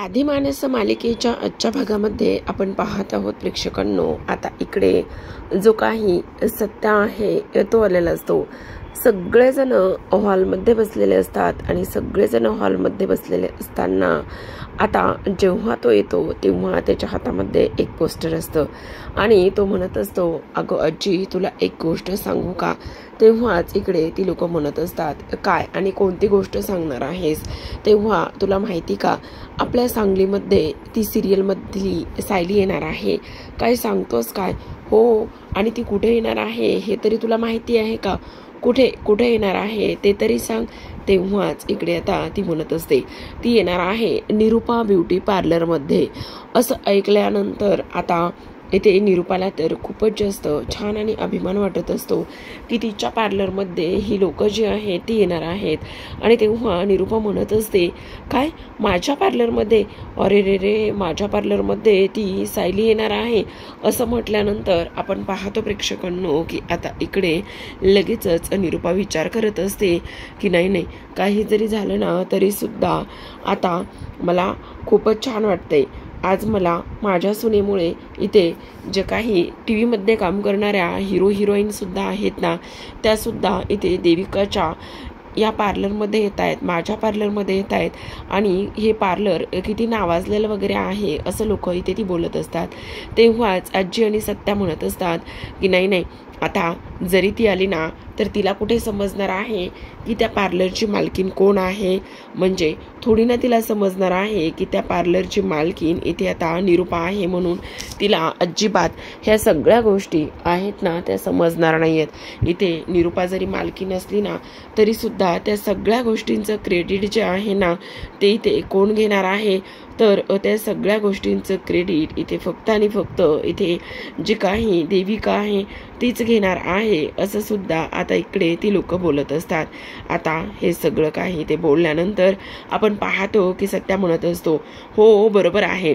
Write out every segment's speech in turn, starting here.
आदिमानस मालिकेच्या आजच्या भागामध्ये आपण पाहत आहोत प्रेक्षकांनो, आता इकडे जो काही सत्या आहे तो आलेला असतो. सगळेजण हॉलमध्ये बसलेले असतात आणि सगळेजण हॉलमध्ये बसलेले असताना आता जेव्हा तो येतो तेव्हा त्याच्या हातामध्ये एक पोस्टर असतं आणि तो म्हणत असतो, अगं आजी तुला एक गोष्ट सांगू का. तेव्हाच इकडे ती लोक म्हणत असतात, काय आणि कोणती गोष्ट सांगणार आहेस. तेव्हा तुला माहिती का, आपल्या सांगलीमध्ये ती सिरियलमधली सायली येणार आहे. काय सांगतोस काय. हो, आणि ती कुठे येणार आहे हे तरी तुला माहिती आहे का. कुठे कुठे येणार आहे ते तरी सांग. तेव्हाच इकडे आता ती म्हणत असते, ती येणार आहे निरूपा ब्युटी पार्लरमध्ये. असं ऐकल्यानंतर आता इथे निरूपाला तर खूपच जास्त छान आणि अभिमान वाटत असतो की तिच्या पार्लरमध्ये ही लोक जी आहेत ती येणार आहेत. आणि तेव्हा निरूपा म्हणत असते, काय माझ्या पार्लरमध्ये, अरे रे रे, माझ्या पार्लरमध्ये ती सायली येणार आहे. असं म्हटल्यानंतर आपण पाहतो प्रेक्षकांनो की आता इकडे लगेचच निरूपा विचार करत असते की नाही, काही जरी झालं ना तरी सुद्धा आता मला खूपच छान वाटतंय. आज मला माझ्या सुनेमुळे इथे जे काही टी व्हीमध्ये काम करणाऱ्या हिरोईन सुद्धा आहेत ना, त्यासुद्धा इथे देविकाच्या या पार्लरमध्ये येत आहेत, माझ्या पार्लरमध्ये येत आहेत. आणि हे पार्लर किती नावाजलेलं वगैरे आहे असं लोक इथे ती बोलत असतात. तेव्हाच आजी आणि सत्या म्हणत असतात की नाही, आता जरी ती आली ना तर तिला कुठे समजणार आहे की त्या पार्लरची मालकीन कोण आहे. म्हणजे थोडी ना तिला समजणार आहे की त्या पार्लरची मालकीन इथे आता निरूपा आहे म्हणून. तिला अजिबात ह्या सगळ्या गोष्टी आहेत ना त्या समजणार नाही आहेत. इथे निरूपा जरी मालकीन असली ना तरी सुद्धा त्या सगळ्या गोष्टींचं क्रेडिट जे आहे ना ते इथे कोण घेणार आहे. तर त्या सगळ्या गोष्टींचं क्रेडिट इथे फक्त आणि फक्त इथे जी काही देविका आहे तीच घेणार आहे असं सुद्धा आता इकडे ती लोक बोलत असतात. आता हे सगळं काही ते बोलल्यानंतर आपण पाहतो की सत्या म्हणत असतो, हो बरोबर आहे,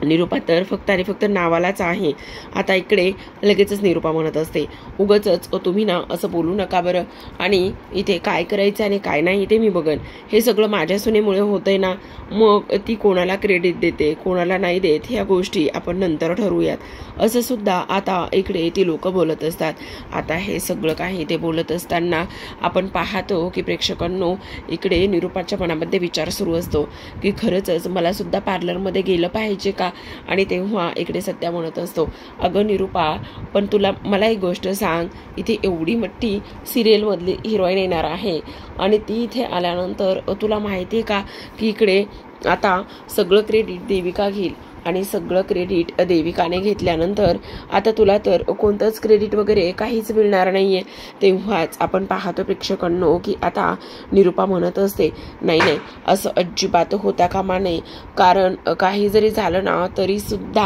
निरूपा तर फक्त आणि फक्त नावालाच आहे. आता इकडे लगेचच निरूपा म्हणत असते, उगाचच तुम्ही ना असं बोलू नका बरं, आणि इथे काय करायचं आणि काय नाही ते मी बघन. हे सगळं माझ्या सुनेमुळे होतंय ना, मग ती कोणाला क्रेडिट देते कोणाला नाही देत ह्या गोष्टी आपण नंतर ठरवूयात. असं सुद्धा आता इकडे ती लोक बोलत असतात. आता हे सगळं काही ते बोलत असताना आपण पाहतो की प्रेक्षकांनो, इकडे निरूपाच्या मनामध्ये विचार सुरू असतो की खरंच मला सुद्धा पार्लरमध्ये गेलं पाहिजे का. आणि तेव्हा इकडे सत्या म्हणत असतो, अगं निरूपा, पण मला एक गोष्ट सांग, इथे एवढी मोठी सिरियलमधली हिरोईन येणार आहे आणि ती इथे आल्यानंतर तुला माहिती आहे का की इकडे आता सगळं क्रेडिट देविका घेईल. आणि सगळं क्रेडिट देविकाने घेतल्यानंतर आता तुला तर कोणतंच क्रेडिट वगैरे काहीच मिळणार नाहीये. तेव्हाच आपण पाहतो प्रेक्षकांनो की आता निरूपा म्हणत असते, नाही, असं अजिबात होता कामा नये. कारण काही जरी झालं ना तरी सुद्धा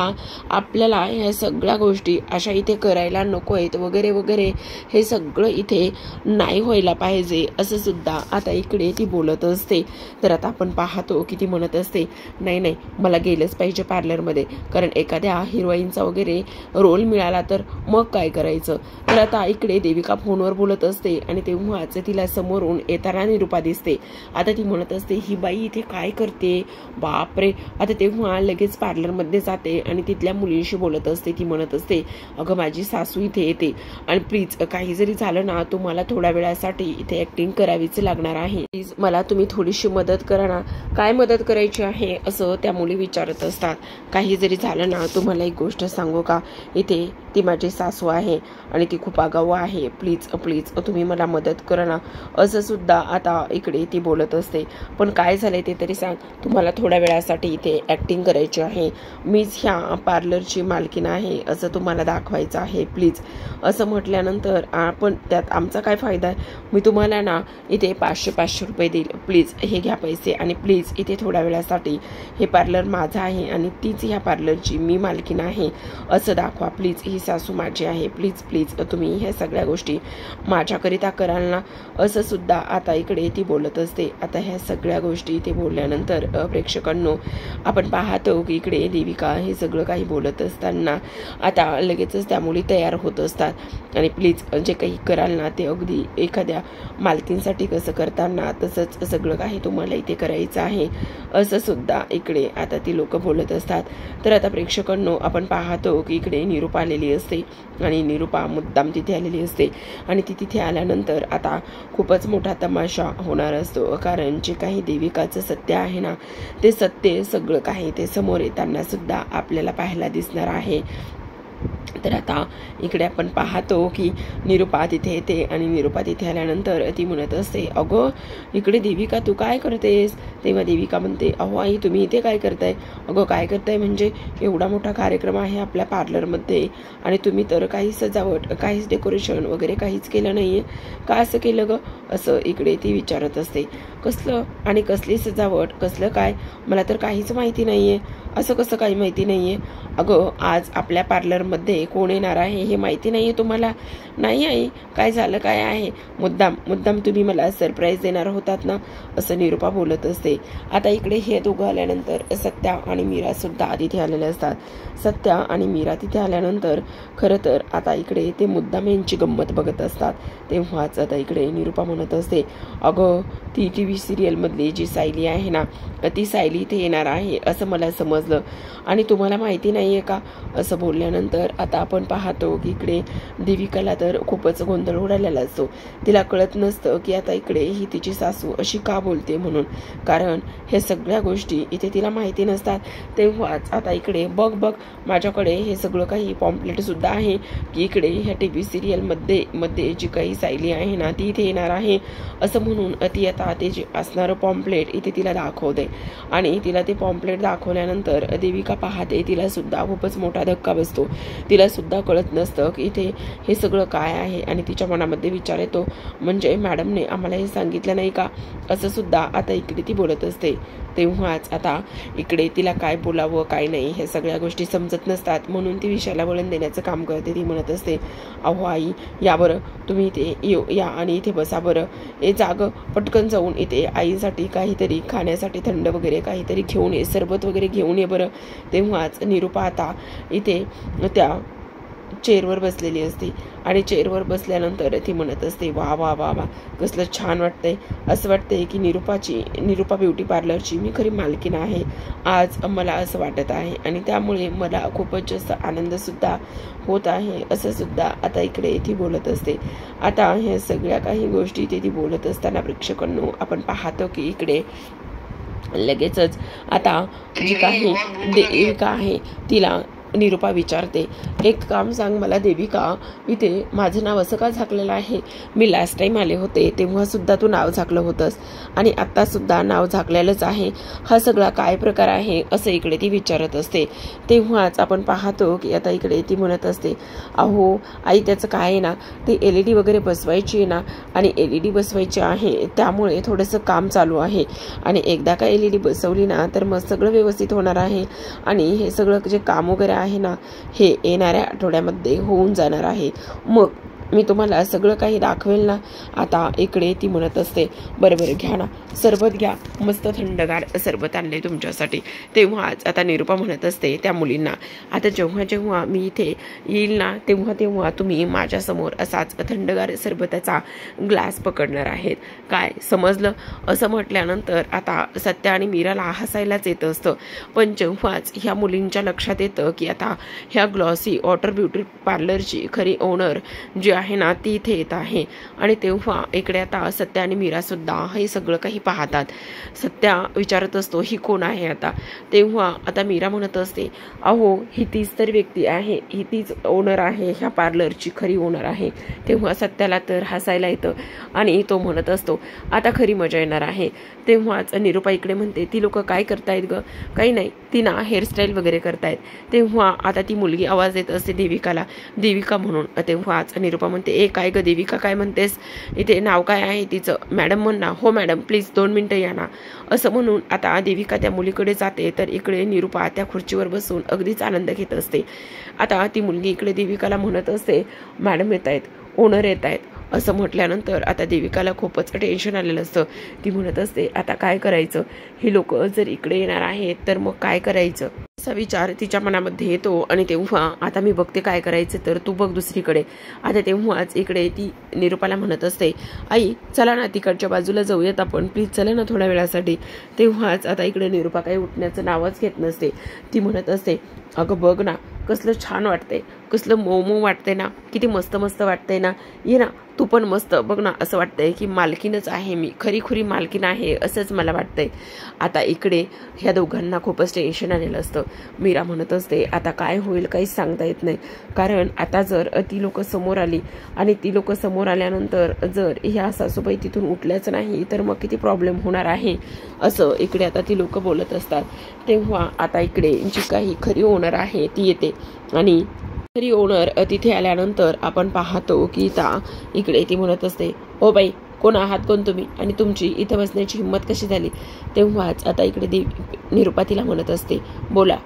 आपल्याला ह्या सगळ्या गोष्टी अशा इथे करायला नको आहेत वगैरे वगैरे, हे सगळं इथे नाही व्हायला पाहिजे असं सुद्धा आता इकडे ती बोलत असते. तर आता आपण पाहतो की ती म्हणत असते, नाही, मला गेलंच पाहिजे पार्लरमध्ये, कारण एखाद्या हिरोईनचा वगैरे रोल मिळाला तर मग काय करायचं. तर आता इकडे देविका फोनवर बोलत असते आणि तेव्हाच तिला समोरून येताना निरूपा दिसते. आता ती म्हणत असते, ही बाई इथे काय करते बापरे. आता तेव्हा लगेच पार्लरमध्ये जाते आणि तिथल्या मुलींशी बोलत असते. ती म्हणत असते, अगं माझी सासू इथे येते आणि प्लीज काही जरी झालं ना तुम्हाला थोड्या वेळासाठी इथे ऍक्टिंग करावीच लागणार आहे. प्लीज मला तुम्ही थोडीशी मदत करा ना. काय मदत करायची आहे असं त्या मुली विचारत असतात. काही जरी झालं ना तुम्हाला एक गोष्ट सांगू का, इथे ती माझी सासू आहे आणि ती खूप आगाऊ आहे. प्लीज तुम्ही मला मदत करा ना असं सुद्धा आता इकडे ती बोलत असते. पण काय झालंय ते तरी सांग, तुम्हाला थोड्या वेळासाठी इथे ऍक्टिंग करायची आहे, मीच ह्या पार्लरची मालकीण आहे असं तुम्हाला दाखवायचं आहे प्लीज. असं म्हटल्यानंतर आपण त्यात आमचा काय फायदा आहे, मी तुम्हाला ना इथे 500 रुपये देईल, प्लीज हे घ्या पैसे आणि प्लीज इथे थोड्या वेळासाठी हे पार्लर माझं आहे आणि तीच ह्या पार्लरची मी मालकीण आहे असं दाखवा प्लीज. ही सासू माझी आहे, प्लीज प्लीज तुम्ही ह्या सगळ्या गोष्टी माझ्याकरिता कराल ना, असं सुद्धा आता इकडे ती बोलत असते. आता ह्या सगळ्या गोष्टी ते बोलल्यानंतर प्रेक्षकांनो आपण पाहतो की इकडे देविका हे सगळं काही बोलत असताना आता लगेचच त्या मुली तयार होत असतात आणि प्लीज जे काही कराल ना ते अगदी एखाद्या मालकींसाठी कसं करताना तसंच सगळं काही तुम्हाला इथे करायचं आहे, असं सुद्धा इकडे आता ती लोक बोलत असतात. तर आता प्रेक्षकांनो आपण पाहतो की इकडे निरूपा आलेली असते आणि निरूपा मुद्दाम तिथे आलेली असते आणि ती तिथे आल्यानंतर आता खूपच मोठा तमाशा होणार असतो. कारण जे काही देविकाचं सत्य आहे ना ते सत्य सगळं काही ते समोर येताना सुद्धा आपल्याला पाहायला दिसणार आहे. तर आता इकडे आपण पाहतो की निरूपा तिथे येते आणि निरूपा तिथे आल्यानंतर ती म्हणत असते, अगं इकडे देविका तू काय करतेस? तेव्हा देविका म्हणते, अहो आई तुम्ही इथे काय करताय? अगं काय करताय म्हणजे एवढा मोठा कार्यक्रम आहे आपल्या पार्लरमध्ये आणि तुम्ही तर काही सजावट काहीच डेकोरेशन वगैरे काहीच केलं नाहीये, का असं केलं ग? असं इकडे ती विचारत असते. कसलं आणि कसली सजावट कसलं काय? मला तर काहीच माहिती नाहीये. असं कसं काही माहिती नाहीये? अगं आज आपल्या पार्लरमध्ये कोण येणार आहे हे माहिती नाहीये तुम्हाला? नाही आई काय झालं काय आहे? मुद्दाम तुम्ही मला सरप्राईज देणार होतात ना, असं निरूपा बोलत असते. आता इकडे हे दोघं आल्यानंतर सत्या आणि मीरा सुद्धा तिथे आलेले असतात. सत्या आणि मीरा तिथे आल्यानंतर खरं तर आता इकडे ते मुद्दाम यांची गंमत बघत असतात. तेव्हाच आता इकडे निरूपा म्हणत असते, अगं ती TV सिरियलमधली जी सायली आहे ना ती सायली इथे येणार आहे असं मला समजलं आणि तुम्हाला माहिती नाहीये का? असं बोलल्यानंतर आता आपण पाहतो की इकडे देविकाला तर खूपच गोंधळ उडालेला असतो. तिला कळत नसतं की आता इकडे ही तिची सासू अशी का बोलते म्हणून, कारण हे सगळ्या गोष्टी इथे तिला माहिती नसतात. तेव्हाच आता इकडे बघ माझ्याकडे हे सगळं काही पॉम्पलेट सुद्धा आहे की इकडे ह्या TV सिरियलमध्ये जी काही सायली आहे ना ती इथे येणार आहे असं म्हणून ती आता ते जे असणारं पॉम्पलेट इथे तिला दाखवते आणि तिला ते पॉम्पलेट दाखवल्यानंतर देविका पाहते. तिला सुद्धा खूपच मोठा धक्का बसतो. तिला सुद्धा कळत नसतं की इथे हे सगळं काय आहे आणि तिच्या मनामध्ये विचार येतो, म्हणजे मॅडमने आम्हाला हे सांगितलं नाही का? असं सुद्धा आता इकडे ती बोलत असते. तेव्हाच आता इकडे तिला काय बोलावं काय नाही हे सगळ्या गोष्टी समजत नसतात, म्हणून ती विषयाला वळण देण्याचं काम करते. ती म्हणत असते, अहो आई या बरं तुम्ही इथे या आणि इथे बसा बरं, हे जाग पटकन जाऊन इथे आईसाठी काहीतरी खाण्यासाठी थंड वगैरे काहीतरी घेऊन ये, सरबत वगैरे घेऊन ये बरं. तेव्हाच निरूपा आता इथे त्या चेअरवर बसलेली असते आणि चेअरवर बसल्यानंतर ती म्हणत असते, वा वा वा वा कसलं छान वाटतंय. असं वाटतंय की निरूपा ब्युटी पार्लरची मी खरी मालकीण आहे आज, मला असं वाटत आहे आणि त्यामुळे मला खूपच जास्त आनंद सुद्धा होत आहे असं सुद्धा आता इकडे ती बोलत असते. आता ह्या सगळ्या काही गोष्टी ती बोलत असताना प्रेक्षकांनो आपण पाहतो की इकडे लगेचच आता जी काही देविका आहे तिला निरूपा विचारते, एक काम सांग मला देविका, इथे माझं नाव असं का झाकलेलं आहे? मी लास्ट टाइम आले होते तेव्हा सुद्धा तू नाव झाकलं होतंस आणि आता सुद्धा नाव झाकलेलंच आहे, हा सगळा काय प्रकार आहे? असं इकडे ती विचारत असते. तेव्हाच आपण पाहतो की आता इकडे ती म्हणत असते, अहो आई त्याचं काय आहे ना ते LED वगैरे बसवायची आहे ना आणि LED बसवायची आहे त्यामुळे थोडंसं काम चालू आहे आणि एकदा का LED बसवली ना तर मग सगळं व्यवस्थित होणार आहे आणि हे सगळं जे काम वगैरे आहे ना हे येणाऱ्या आठवड्यामध्ये होऊन जाणार आहे, मग मी तुम्हाला सगळं काही दाखवेल ना. आता इकडे ती म्हणत असते, बरोबर घ्या ना सरबत घ्या, मस्त थंडगार सरबत आणले तुमच्यासाठी. तेव्हाच आता निरूपा म्हणत असते त्या मुलींना, आता जेव्हा मी इथे येईल ना तेव्हा तुम्ही माझ्यासमोर असाच थंडगार सरबताचा ग्लास पकडणार आहेत, काय समजलं? असं म्हटल्यानंतर आता सत्या आणि मीराला हसायलाच येत असतं, पण जेव्हाच ह्या मुलींच्या लक्षात येतं की आता ह्या ग्लॉसी वॉटर ब्युटी पार्लरची खरी ओनर जी आहे ना ती इथे येत आहे आणि तेव्हा इकडे आता सत्या आणि मीरा सुद्धा हे सगळं काही पाहतात. सत्या विचारत असतो, ही कोण आहे आता? तेव्हा आता मीरा म्हणत असते, अहो ही तीच तर व्यक्ती आहे, ही तीच ओनर आहे, ह्या पार्लरची खरी ओनर आहे. तेव्हा सत्याला तर हसायला येतं आणि तो म्हणत असतो, आता खरी मजा येणार आहे. तेव्हाच निरूपा इकडे म्हणते, ती लोक काय करतायत ग? काही नाही, ती ना हेअरस्टाईल वगैरे करतायत. तेव्हा आता ती मुलगी आवाज देत असते देविकाला, देविका म्हणून. तेव्हाच निरूपा म्हणते, ए काय ग देविका काय म्हणतेस, इथे नाव काय आहे तिचं, मॅडम म्हण ना. हो मॅडम प्लीज 2 मिनिटं या ना, असं म्हणून आता देविका त्या मुलीकडे जाते. तर इकडे निरूपा त्या खुर्चीवर बसून अगदीच आनंद घेत असते. आता ती मुलगी इकडे देविकाला म्हणत असते, मॅडम येत आहेत, ओनर येत आहेत. असं म्हटल्यानंतर आता देविकाला खूपच टेन्शन आलेलं असतं. ती म्हणत असते, आता काय करायचं, ही लोक जर इकडे येणार आहेत तर मग काय करायचं, असा विचार तिच्या मनामध्ये येतो. आणि तेव्हा आता मी बघते काय करायचं, तर तू बघ दुसरीकडे. आता तेव्हाच इकडे ती निरूपाला म्हणत असते, आई चला ना तिकडच्या बाजूला जाऊयात आपण, प्लीज चला ना थोड्या वेळासाठी. तेव्हाच आता इकडे निरूपा काही उठण्याचं नावच घेत नसते. ती म्हणत असते, अगं बघ ना कसलं छान वाटतंय, कसलं मऊ मऊ वाटतंय ना, किती मस्त मस्त वाटतंय ना, ये ना तू पण मस्त बघ ना, असं वाटतंय की मालकीनच आहे मी, खरी खुरी मालकीन आहे असंच मला वाटतंय. आता इकडे ह्या दोघांना खूपच टेन्शन आलेलं असतं. मीरा म्हणत असते, आता काय होईल काहीच सांगता येत नाही, कारण आता जर ती लोक समोर आली आणि ती लोक समोर आल्यानंतर जर ह्या सासूबाई तिथून उठल्याच नाही तर मग किती प्रॉब्लेम होणार आहे, असं इकडे आता ती लोक बोलत असतात. तेव्हा आता इकडे जी काही खरी ओनर आहे ती येते. आणि खरी ओनर तिथे आल्यानंतर आपण पाहतो की इकडे ती म्हणत असते, ओ बाई कोण आहात, कोण तुम्ही, आणि तुमची इथं बसण्याची हिंमत कशी झाली. तेव्हाच आता इकडे निरूपा तिला म्हणत असते, बोला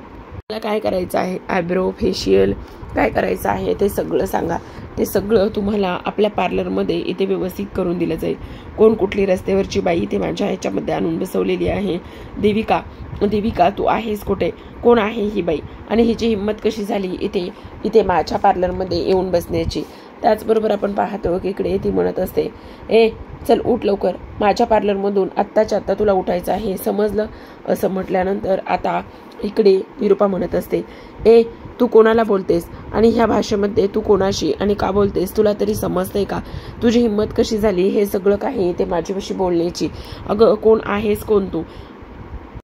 मला काय करायचं आहे, आयब्रो फेशियल काय करायचं आहे ते सगळं सांगा, ते सगळं तुम्हाला आपल्या पार्लरमध्ये इथे व्यवस्थित करून दिलं जाईल. कोण कुठली रस्त्यावरची बाई इथे माझ्या ह्याच्यामध्ये आणून बसवलेली आहे, देविका देविका तू आहेस कुठे, कोण आहे ही बाई, आणि हिची हिंमत कशी झाली इथे इथे माझ्या पार्लरमध्ये येऊन बसण्याची. त्याचबरोबर आपण पाहतो की इकडे ती म्हणत असते, ए चल उठ लवकर, माझ्या पार्लरमधून आत्ताच्या आत्ता तुला उठायचं आहे, समजलं. असं म्हटल्यानंतर आता इकडे निरूपा म्हणत असते, ए तू कोणाला बोलतेस आणि ह्या भाषेमध्ये तू कोणाशी आणि का बोलतेस, तुला तरी समजतंय का, तुझी हिंमत कशी झाली हे सगळं काही ते माझ्यापाशी बोलण्याची. अगं कोण आहेस, कोण तू,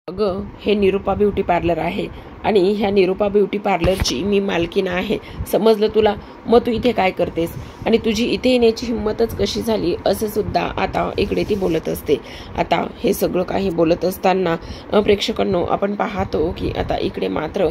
अगं हे निरूपा ब्युटी पार्लर आहे आणि ह्या निरूपा ब्युटी पार्लरची मी मालकीण आहे, समजलं तुला. मग तू इथे काय करतेस आणि तुझी इथे येण्याची हिंमतच कशी झाली, असं सुद्धा आता इकडे ती बोलत असते. आता हे सगळं काही बोलत असताना प्रेक्षकांनो आपण पाहतो की आता इकडे मात्र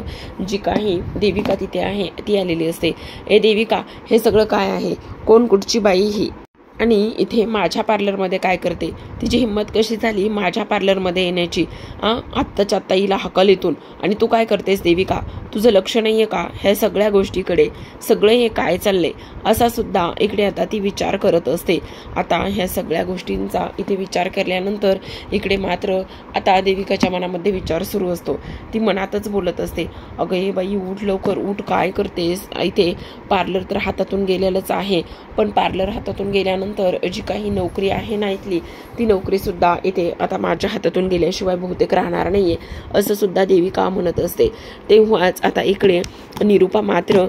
जी काही देविका तिथे आहे ती आलेली असते. ए देविका हे सगळं काय आहे, कोण कुठची बाई ही, आणि इथे माझ्या पार्लरमध्ये काय करते, तिची हिंमत कशी झाली माझ्या पार्लरमध्ये येण्याची, आत्ताच्या आत्ता हिला हकल इथून. आणि तू काय करतेस देविका, तुझं लक्ष नाही आहे का ह्या सगळ्या गोष्टीकडे, सगळं हे काय चाललंय, असा सुद्धा इकडे आता ती विचार करत असते. आता ह्या सगळ्या गोष्टींचा इथे विचार केल्यानंतर इकडे मात्र आता देविकाच्या मनामध्ये विचार सुरू असतो. ती मनातच बोलत असते, अगं हे बाई उठ लवकर उठ, काय करतेस, इथे पार्लर तर हातातून गेलेलंच आहे, पण पार्लर हातातून गेल्यानंतर जी काही नोकरी आहे ना इथली, ती नोकरी सुद्धा इथे आता माझ्या हातातून गेल्याशिवाय बहुतेक राहणार नाहीये, असं सुद्धा देविका म्हणत असते. तेव्हाच आता इकडे निरूपा मात्र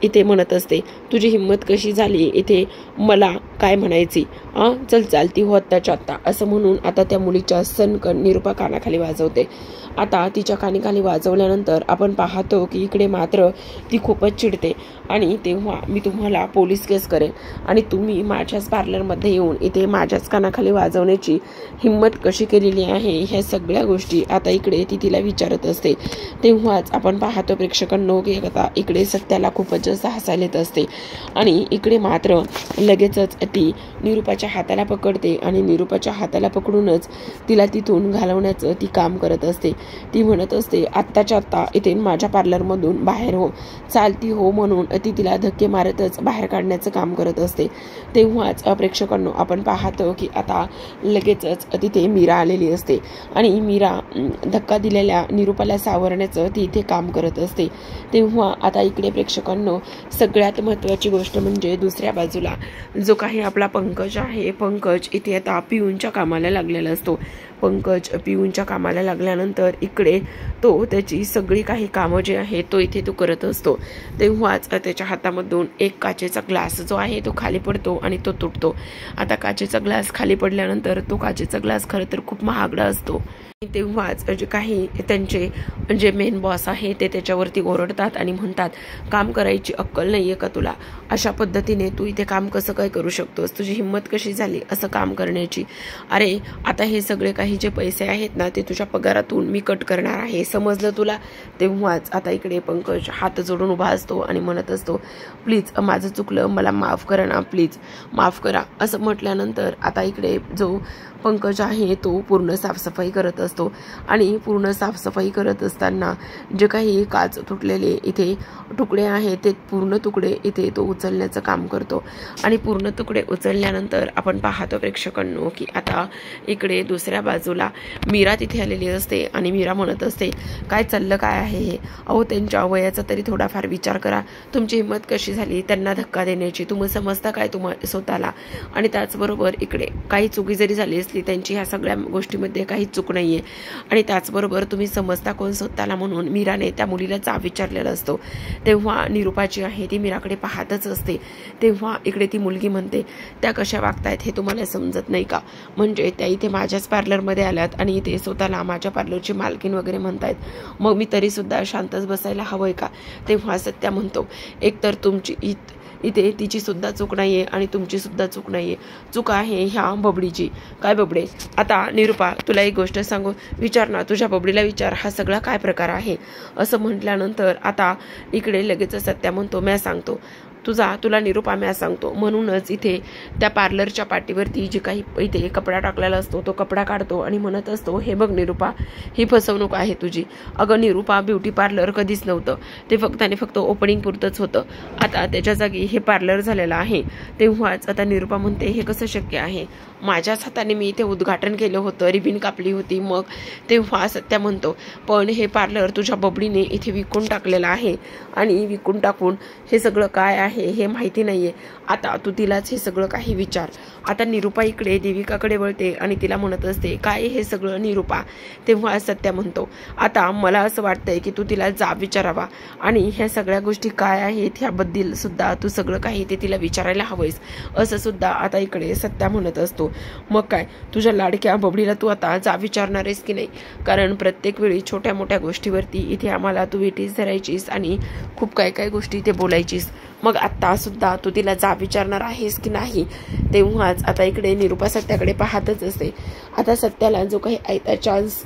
इथे म्हणत असते, तुझी हिंमत कशी झाली इथे मला काय म्हणायची, चल चालती हो आत्ताच्या आत्ता, असं म्हणून आता त्या मुलीच्या सनकन निरूपा कानाखाली वाजवते. आता तिच्या कानाखाली वाजवल्यानंतर आपण पाहतो की इकडे मात्र ती खूपच चिडते. आणि तेव्हा मी तुम्हाला पोलीस केस करेन आणि तुम्ही माझ्याच पार्लरमध्ये येऊन इथे माझ्याच कानाखाली वाजवण्याची हिंमत कशी केलेली आहे, ह्या सगळ्या गोष्टी आता इकडे ती तिला विचारत असते. तेव्हाच आपण पाहतो प्रेक्षकांनो की आता इकडे सत्याला खूपच जास्त हसायला येत असते. आणि इकडे मात्र लगेचच ती निरूपाच्या हाताला पकडते आणि निरूपाच्या हाताला पकडूनच तिला तिथून घालवण्याचं ती काम करत असते. ती म्हणत असते, आत्ताच्या आत्ता इथे माझ्या पार्लरमधून बाहेर हो, चालती हो, म्हणून ती तिला धक्के मारतच बाहेर काढण्याचं काम करत असते. तेव्हाच प्रेक्षकांनो आपण पाहतो की आता लगेचच तिथे मीरा आलेली असते आणि मीरा धक्का दिलेल्या निरूपाला सावरण्याचं ती इथे काम करत असते. तेव्हा आता इकडे प्रेक्षकांनो सगळ्यात महत्त्वाची गोष्ट म्हणजे दुसऱ्या बाजूला जो काही आपला पंकज आहे, पंकज इथे आता पिऊनच्या कामाला लागलेला असतो. पंकज पिऊनच्या कामाला लागल्यानंतर इकडे तो त्याची सगळी काही कामं जे आहे तो इथे तो करत असतो. तेव्हाच त्याच्या हातामधून एक काचेचा ग्लास जो आहे तो खाली पडतो आणि तो तुटतो. आता काचेचा ग्लास खाली पडल्यानंतर तो काचेचा ग्लास खरं तर खूप महागडा असतो. तेव्हाच जे काही त्यांचे जे मेन बॉस आहे ते त्याच्यावरती ओरडतात आणि म्हणतात, काम करायची अक्कल नाहीये का तुला? अशा पद्धतीने तू इथे काम कसं काय करू शकतोस? तुझी हिंमत कशी झाली असं काम करण्याची? अरे आता हे सगळे काही जे पैसे आहेत ना ते तुझ्या पगारातून मी कट करणार आहे, समजलं तुला? तेव्हाच आता इकडे पंकज हात जोडून उभा असतो आणि म्हणत असतो, प्लीज माझं चुकलं, मला माफ करा ना, प्लीज माफ करा. असं म्हटल्यानंतर आता इकडे जो पंकज आहे तो पूर्ण साफसफाई करत असतो आणि पूर्ण साफसफाई करत असताना जे काही काच तुटलेले इथे तुकडे आहेत ते पूर्ण तुकडे इथे तो उचलण्याचं काम करतो आणि पूर्ण तुकडे उचलल्यानंतर आपण पाहतो प्रेक्षकांनो की आता इकडे दुसऱ्या बाजूला मीरा तिथे आलेली असते आणि मीरा म्हणत असते, काय चाललं काय आहे हे? अहो त्यांच्या वयाचा तरी थोडाफार विचार करा, तुमची हिंमत कशी झाली त्यांना धक्का देण्याची? तुम्ही समजता काय तुम्हाला स्वतःला? आणि त्याचबरोबर इकडे काही चुकी जरी झाली त्यांची ह्या सगळ्या गोष्टीमध्ये काही चूक नाहीये आणि त्याचबरोबर तुम्ही समजता कोण स्वतःला म्हणून मीराने त्या मुलीला जाब विचारलेला असतो. तेव्हा निरूपाची आहे ती मीराकडे पाहतच असते. तेव्हा इकडे ती मुलगी म्हणते, त्या कशा वागतायत हे तुम्हाला समजत नाही का? म्हणजे त्या इथे माझ्याच पार्लरमध्ये आल्यात आणि इथे स्वतःला माझ्या पार्लरची मालकीण वगैरे म्हणतायत, मग मी तरी सुद्धा शांतच बसायला हवंय का? तेव्हा सत्या म्हणतो, एकतर तुमची इथे तिची सुद्धा चूक नाहीये आणि तुमची सुद्धा चूक नाहीये, चूक आहे ह्या बबडीची. काय बबडे? आता निरूपा तुला एक गोष्ट सांगू, विचार ना, तुझ्या बबडीला विचार, हा सगळा काय प्रकार आहे? असं म्हटल्यानंतर आता इकडे लगेच सत्या म्हणतो, मी सांगतो तुला निरूपा म्या सांगतो. म्हणूनच इथे त्या पार्लरच्या पाठीवरती जे काही इथे कपडा टाकलेला असतो तो कपडा काढतो आणि म्हणत असतो, हे बघ निरूपा, ही फसवणूक आहे तुझी. अगं निरूपा, ब्युटी पार्लर कधीच नव्हतं, ते फक्त आणि फक्त ओपनिंग पुरतंच होतं, आता त्याच्या जागी हे पार्लर झालेलं आहे. तेव्हाच आता निरूपा म्हणते, हे कसं शक्य आहे? माझ्याच हाताने मी इथे उद्घाटन केलं होतं, रिबीन कापली होती. मग तेव्हा सत्या म्हणतो, पण हे पार्लर तुझ्या बबडीने इथे विकून टाकलेलं आहे आणि विकून टाकून हे सगळं काय आहे हे माहिती नाहीये. आता तू तिलाच हे सगळं काही विचार. आता निरूपा इकडे देविकाकडे वळते आणि तिला म्हणत असते, काय हे सगळं निरूपा? तेव्हा सत्या म्हणतो, आता मला असं वाटतंय की तू तिला जाब विचारावा आणि ह्या सगळ्या गोष्टी काय आहेत ह्याबद्दल सुद्धा तू सगळं काही ते तिला विचारायला हवंयस, असं सुद्धा आता इकडे सत्या म्हणत असतो. मग काय, तुझ्या लाडक्या बबडीला तू आता जाब विचारणार आहेस की नाही? कारण प्रत्येक वेळी छोट्या मोठ्या गोष्टीवरती इथे आम्हाला तू वेटीस धरायचीस आणि खूप काय काय गोष्टी इथे बोलायचीस, मग आता सुद्धा तू तिला जाब विचारणार आहेस की नाही? तेव्हाच आता इकडे निरूपा सत्याकडे पाहतच असते. आता सत्याला जो काही आयता चान्स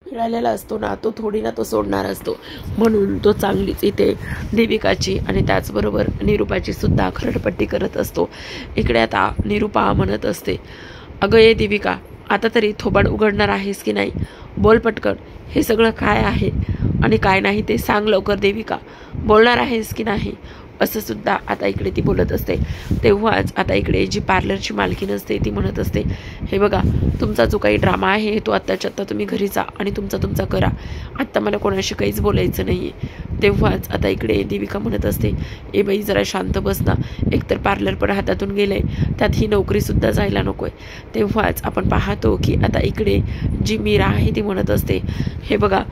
मिळालेला असतो ना तो थोडी ना तो सोडणार असतो, म्हणून तो चांगलीच इथे देविकाची आणि त्याचबरोबर निरूपाची सुद्धा खरडपट्टी करत असतो. इकडे आता निरूपा म्हणत असते, अगं ये देविका, आता तरी थोबाड उघडणार आहेस की नाही? बोल पटकन, हे सगळं काय आहे आणि काय नाही ते सांग लवकर देविका, बोलणार आहेस की नाही? असं सुद्धा आता इकडे ती बोलत असते. तेव्हाच आता इकडे जी पार्लरची मालकीण असते ती म्हणत असते, हे बघा, तुमचा जो काही ड्रामा आहे तो आत्ताच्या आत्ता तुम्ही घरी जा आणि तुमचा करा, आत्ता मला कोणाशी काहीच बोलायचं नाही आहे. तेव्हाच आता इकडे देविका म्हणत असते, ए बाई जरा शांत बस ना, एकतर पार्लर पण हातातून गेलंय, त्यात ही नोकरीसुद्धा जायला नको आहे. तेव्हाच आपण पाहतो की आता इकडे जी मीरा आहे ती म्हणत असते, हे बघा,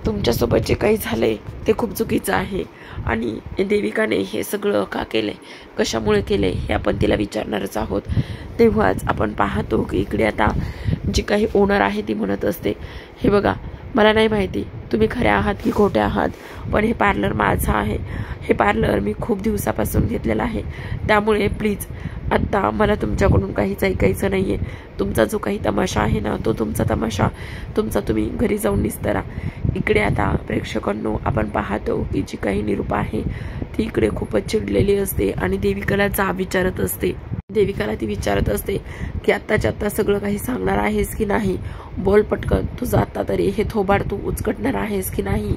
तुमच्यासोबत जे काही झालंय ते खूप चुकीचं आहे आणि देविकाने हे सगळं का केलंय, कशामुळे केलंय हे आपण तिला विचारणारच आहोत. तेव्हाच आपण पाहतो की इकडे आता जी काही ओनर आहे ती म्हणत असते, हे बघा, मला नाही माहिती तुम्ही खऱ्या आहात की खोट्या आहात, पण हे पार्लर माझं आहे, हे पार्लर मी खूप दिवसापासून घेतलेलं आहे, त्यामुळे प्लीज आत्ता मला तुमच्याकडून काहीच ऐकायचं नाही आहे. तुमचा जो काही तमाशा आहे ना तो तुमचा तमाशा तुमचा तुम्ही घरी जाऊन निस्तरा. इकडे आता प्रेक्षकांनो आपण पाहतो की जी काही निरूपा आहे ती इकडे खूपच चिडलेली असते आणि देविकाला जाब विचारत असते. देविकाला ती विचारत असते की आत्ताच्या आत्ता सगळं काही सांगणार आहेस की नाही? बोल पटकन, तुझं आत्ता तरी हे थोबाड तू उचकटणार आहेस की नाही?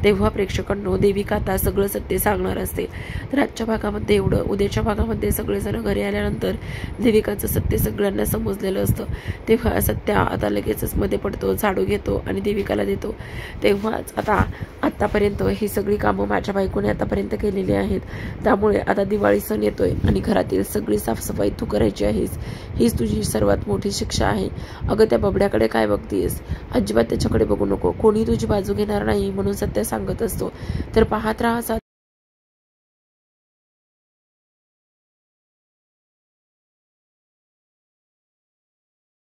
तेव्हा प्रेक्षकांनो देविका आता सगळं सत्य सांगणार असते. तर आजच्या भागामध्ये एवढं, उद्याच्या भागामध्ये सगळेजण घरी आल्यानंतर देविकाचं सत्य सगळ्यांना समजलेलं असतं. तेव्हा सत्या आता लगेचच मध्ये पडतो, झाडू घेतो आणि देविकाला देतो. तेव्हाच आता आत्तापर्यंत ही सगळी कामं माझ्या बायकोने आतापर्यंत केलेली आहेत, त्यामुळे आता दिवाळी सण येतोय आणि घरातील सगळी साफसफाई तू करायची आहेस, हीच तुझी सर्वात मोठी शिक्षा आहे. अगं त्या बबड्याकडे काय बघतीयस? अजिबात त्याच्याकडे बघू नको, कोणी तुझी बाजू घेणार नाही म्हणून सत्य सांगत असतो. तर पाहत राहा